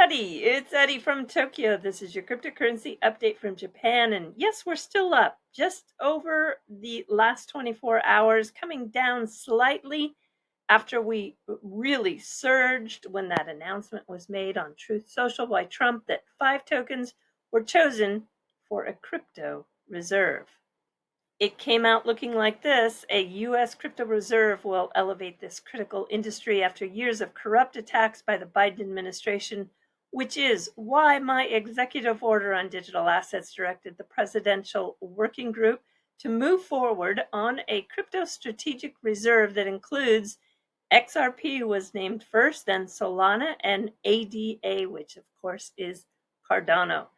everybody, it's Eddie from Tokyo. This is your cryptocurrency update from Japan. And yes, we're still up just over the last 24 hours, coming down slightly after we really surged when that announcement was made on Truth Social by Trump that 5 tokens were chosen for a crypto reserve. It came out looking like this. A U.S. crypto reserve will elevate this critical industry after years of corrupt attacks by the Biden administration, which is why my executive order on digital assets directed the Presidential Working Group to move forward on a crypto strategic reserve that includes XRP was named first, then Solana, and ADA, which of course is Cardano.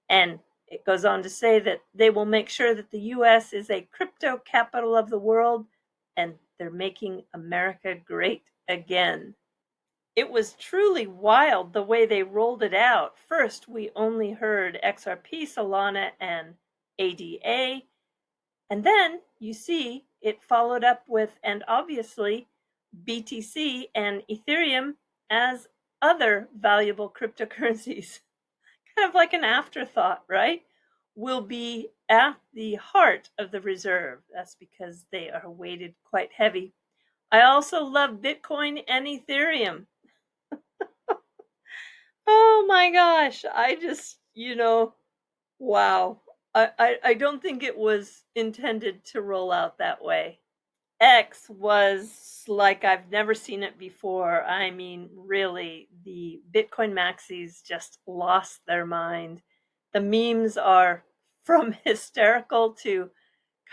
And it goes on to say that they will make sure that the U.S. is a crypto capital of the world, and they're making America great again. It was truly wild the way they rolled it out. First, we only heard XRP, Solana, and ADA. And then you see it followed up with, and obviously, BTC and Ethereum as other valuable cryptocurrencies. Kind of like an afterthought, right? Will be at the heart of the reserve. That's because they are weighted quite heavy. I also love Bitcoin and Ethereum. Oh my gosh. I just, wow. I don't think it was intended to roll out that way. X was like I've never seen it before. I mean, really, the Bitcoin Maxis just lost their mind. The memes are from hysterical to,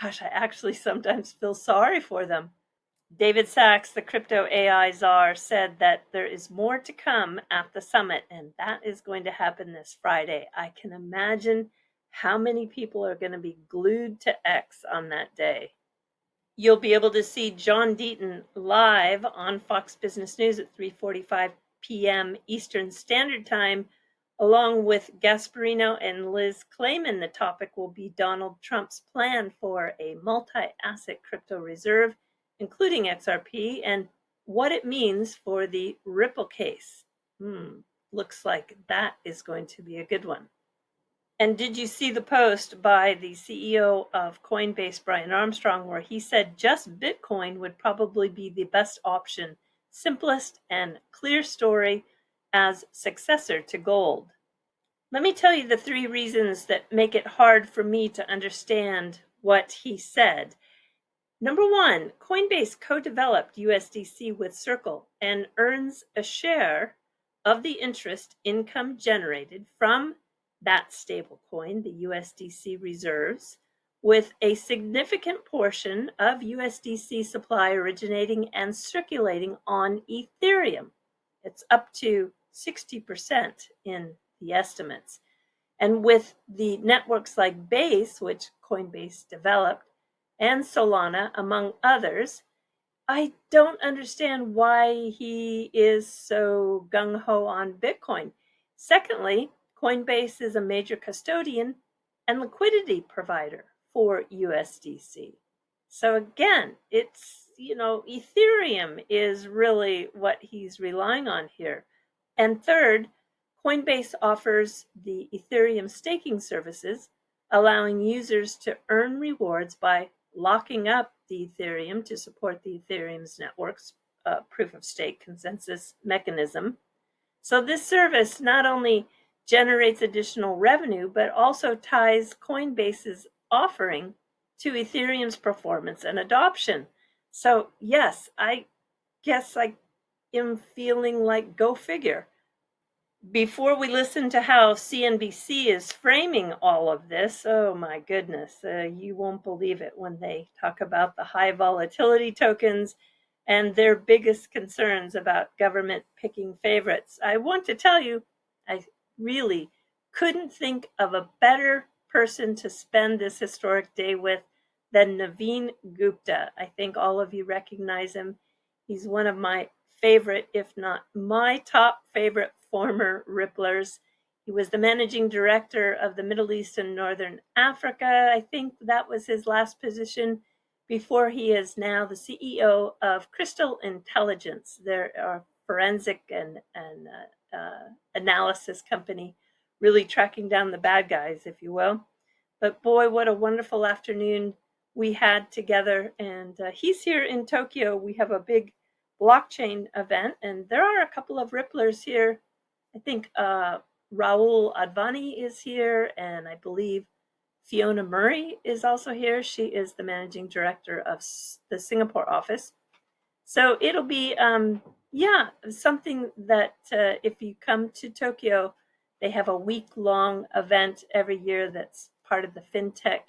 gosh, I actually sometimes feel sorry for them. David Sachs, the crypto AI czar, said that there is more to come at the summit, and that is going to happen this Friday. I can imagine how many people are going to be glued to X on that day. You'll be able to see John Deaton live on Fox Business News at 3:45 p.m. Eastern Standard Time, along with Gasparino and Liz Clayman. The topic will be Donald Trump's plan for a multi-asset crypto reserve, including XRP, and what it means for the Ripple case. Looks like that is going to be a good one. And did you see the post by the CEO of Coinbase, Brian Armstrong, where he said just Bitcoin would probably be the best option, simplest and clear story as successor to gold? Let me tell you the 3 reasons that make it hard for me to understand what he said. Number 1, Coinbase co-developed USDC with Circle and earns a share of the interest income generated from that stablecoin, the USDC reserves, with a significant portion of USDC supply originating and circulating on Ethereum. It's up to 60% in the estimates. And with the networks like Base, which Coinbase developed, and Solana, among others, I don't understand why he is so gung-ho on Bitcoin. Secondly, Coinbase is a major custodian and liquidity provider for USDC. So again, it's, Ethereum is really what he's relying on here. And third, Coinbase offers the Ethereum staking services, allowing users to earn rewards by locking up the Ethereum to support the Ethereum's network's proof of stake consensus mechanism. So this service not only generates additional revenue, but also ties Coinbase's offering to Ethereum's performance and adoption. So yes, I guess I am feeling like go figure. Before we listen to how CNBC is framing all of this, oh my goodness, you won't believe it when they talk about the high volatility tokens and their biggest concerns about government picking favorites. I want to tell you, I really couldn't think of a better person to spend this historic day with than Naveen Gupta. I think all of you recognize him. He's one of my favorite, if not my top favorite former Ripplers. He was the managing director of the Middle East and Northern Africa. I think that was his last position before he is now the CEO of Crystal Intelligence. There are forensic and analysis company, really tracking down the bad guys, if you will. But boy, what a wonderful afternoon we had together. And he's here in Tokyo. We have a big blockchain event, and there are a couple of Ripplers here. I think Raul Advani is here, and I believe Fiona Murray is also here. She is the managing director of the Singapore office. So it'll be, something that if you come to Tokyo, they have a week-long event every year that's part of the FinTech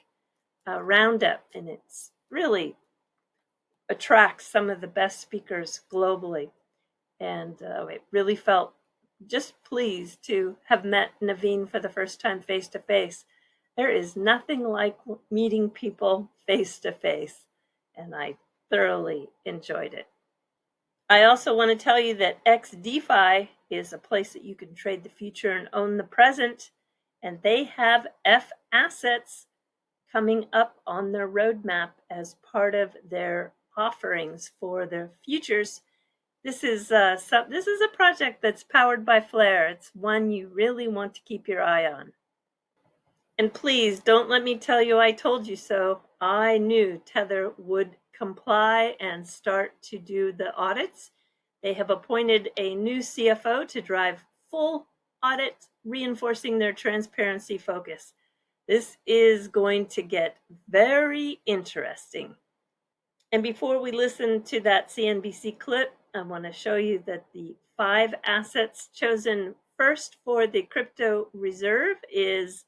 Roundup, and it's really attracts some of the best speakers globally. And it really felt just pleased to have met Naveen for the first time face-to-face. There is nothing like meeting people face-to-face, and I thoroughly enjoyed it. I also want to tell you that XDeFi is a place that you can trade the future and own the present, and they have F assets coming up on their roadmap as part of their offerings for their futures. This is a project that's powered by Flare. It's one you really want to keep your eye on. And please don't let me tell you I told you so. I knew Tether would comply and start to do the audits. They have appointed a new CFO to drive full audit, reinforcing their transparency focus. This is going to get very interesting. And before we listen to that CNBC clip, I want to show you that the 5 assets chosen first for the crypto reserve is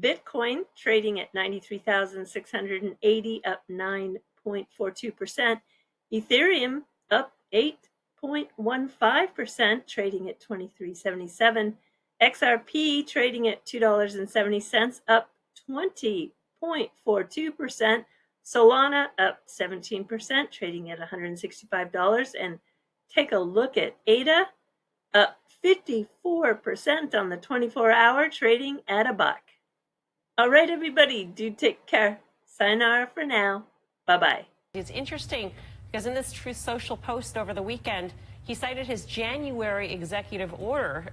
Bitcoin, trading at 93,680, up 9.42%. Ethereum, up 8.15%, trading at 23.77. XRP, trading at $2.70, up 20.42%. Solana, up 17%, trading at $165. And take a look at ADA, up 54% on the 24-hour, trading at $1. All right, everybody, do take care. Sayonara for now. Bye-bye. It's interesting because in this Truth Social post over the weekend, he cited his January executive order,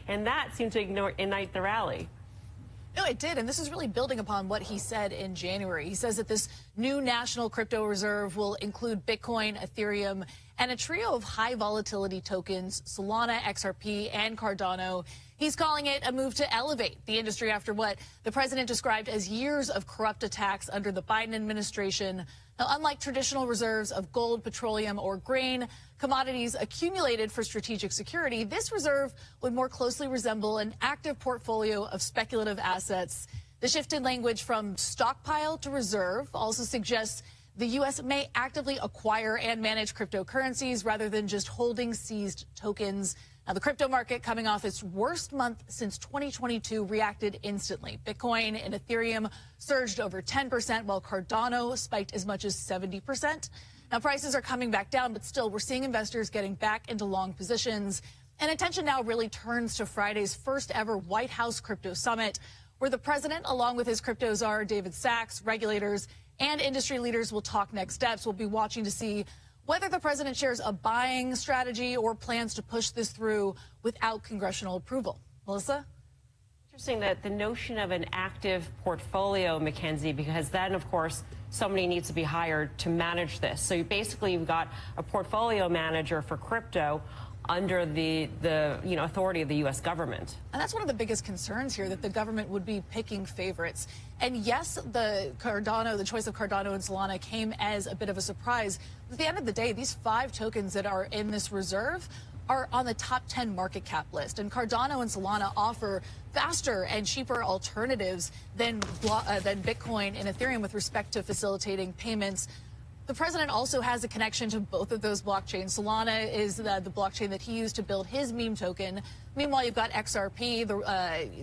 and that seemed to ignite the rally. No, it did, and this is really building upon what he said in January. He says that this new national crypto reserve will include Bitcoin, Ethereum, and a trio of high volatility tokens, Solana, XRP, and Cardano. He's calling it a move to elevate the industry after what the president described as years of corrupt attacks under the Biden administration. Now, unlike traditional reserves of gold, petroleum, or grain, commodities accumulated for strategic security, this reserve would more closely resemble an active portfolio of speculative assets. The shift in language from stockpile to reserve also suggests the U.S. may actively acquire and manage cryptocurrencies rather than just holding seized tokens. Now, the crypto market, coming off its worst month since 2022, reacted instantly. Bitcoin and Ethereum surged over 10%, while Cardano spiked as much as 70%. Now, prices are coming back down, but still, we're seeing investors getting back into long positions. And attention now really turns to Friday's first ever White House Crypto Summit, where the president, along with his crypto czar, David Sachs, regulators, and industry leaders will talk next steps. We'll be watching to see whether the president shares a buying strategy or plans to push this through without congressional approval. Melissa? Interesting that the notion of an active portfolio, Mackenzie, because then, of course, somebody needs to be hired to manage this. So you've got a portfolio manager for crypto under the authority of the U.S. government. And that's one of the biggest concerns here, that the government would be picking favorites. And yes, the choice of Cardano and Solana came as a bit of a surprise. But at the end of the day, these 5 tokens that are in this reserve are on the top 10 market cap list. And Cardano and Solana offer faster and cheaper alternatives than Bitcoin and Ethereum with respect to facilitating payments. The president also has a connection to both of those blockchains. Solana is the blockchain that he used to build his meme token. Meanwhile, you've got XRP.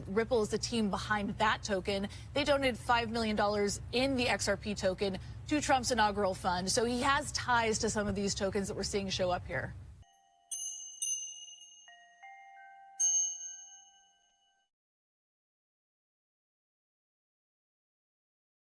Ripple is the team behind that token. They donated $5 million in the XRP token to Trump's inaugural fund. So he has ties to some of these tokens that we're seeing show up here.